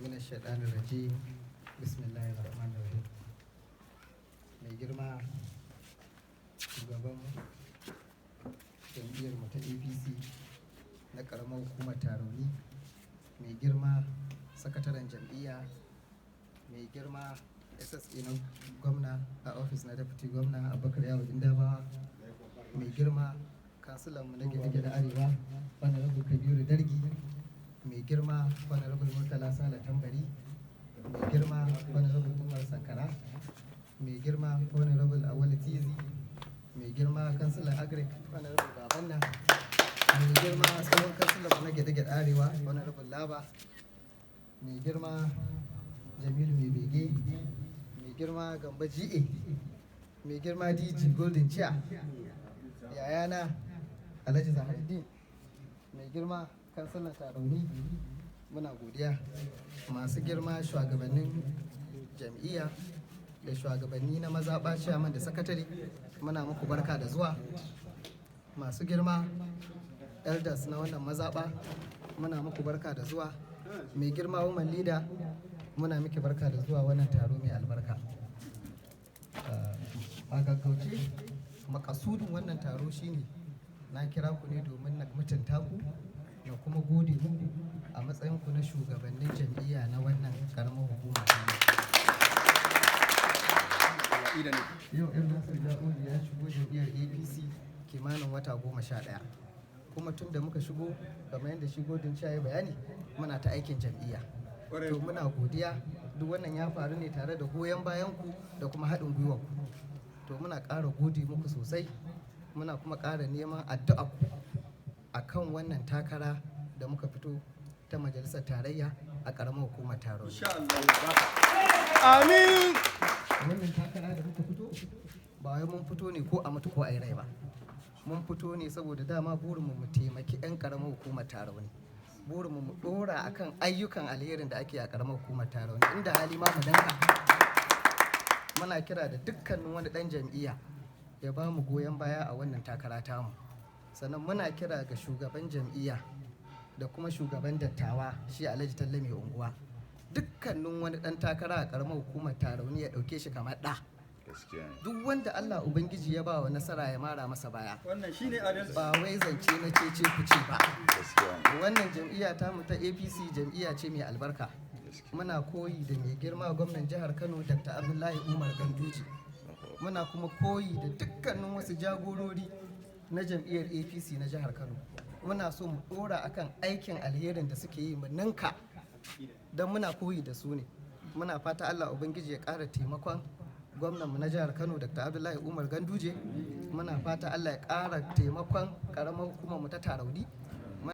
من الشيطان الرجيم بسم الله الرحمن الرحيم. mai girma shugaban jam'iyyar mu ta apc na karamar hukumar tarauni, mai girma sakataren jam'iyya, mai girma ssa na gwamna a ofis na deputy gwamna abubakar yawo indabawa, mai girma kansilanmu na gida-gida arewa honorable kabiru dargi, mai girma honorable murtala sala tambari, mai girma honorable umar sankara, mai girma honorable awali tizi, mai girma kansilan agric honorable babanna, mai girma tsohon kansilan na gida-gida arewa honorable laba, mai girma jamilu mai bege, mai girma gamba ga, mai girma dg golden chair, yayana alhaji zaharuddin, mai girma kansilan tarauni. Muna godiya masu girma shugabannin jam'iyya da shugabanni na mazaɓa chairman da sakatare, muna muku barka da zuwa. Masu girma elders na wannan mazaɓa, muna muku barka da zuwa. Mai girma woman leader, muna miki barka da zuwa wannan taro mai albarka. A gaggauce makasudin wannan taro shine na kira ku ne domin na mutunta ku da kuma gode muku a matsayin ku na shugabannin jam'iyya na wannan karamar hukuma. Yau ɗan Nasir Da'udi ya shigo jam'iyyar APC kimanin wata 11, kuma tun da muka shigo kamar yadda shi Godin ya bayani muna ta aikin jam'iyya. To muna godiya, duk wannan ya faru ne tare da goyon bayan ku da kuma haɗin gwiwa ku. To muna ƙara gode muku sosai, muna kuma ƙara neman addu'a ku akan wannan takara da muka fito ta majalisar tarayya a ƙaramar hukumar taro. Amin. Wannan takara da muka fito ba wai mun fito ne ko a mutu ko a yi rai ba. Mun fito ne saboda dama burinmu mu taimaki 'yan ƙaramar hukumar taro ne. Burinmu mu ɗora akan ayyukan alherin da ake a ƙaramar hukumar taro ne. Inda hali ma mu danka. Muna kira da dukkanin wani ɗan jam'iyya ya ba mu goyon baya a wannan takara tamu. Sannan muna kira ga shugaban jam'iyya da kuma shugaban dattawa shi Alhaji Talle mai unguwa, dukkanin wani ɗan takara a ƙaramar hukumar tarauni ya ɗauke shi kamar ɗa. Duk wanda Allah Ubangiji ya ba wa nasara ya mara masa baya. Wannan shine adalci. Ba wai zance na cece kuce ba. Wannan jam'iyya tamu ta APC jam'iyya ce mai albarka. Muna koyi da mai girma gwamnan jihar Kano Dr. Abdullahi Umar Ganduje. Muna kuma koyi da dukkanin wasu jagorori na jam'iyyar APC na jihar Kano. Muna so mu ɗora akan aikin alherin da suke yi mu ninka, don muna koyi da su ne. Muna fata Allah Ubangiji ya ƙara taimakon gwamnanmu na jihar Kano Dr. Abdullahi Umar Ganduje. Muna fata Allah ya ƙara taimakon ƙaramar hukumarmu ta Tarauni.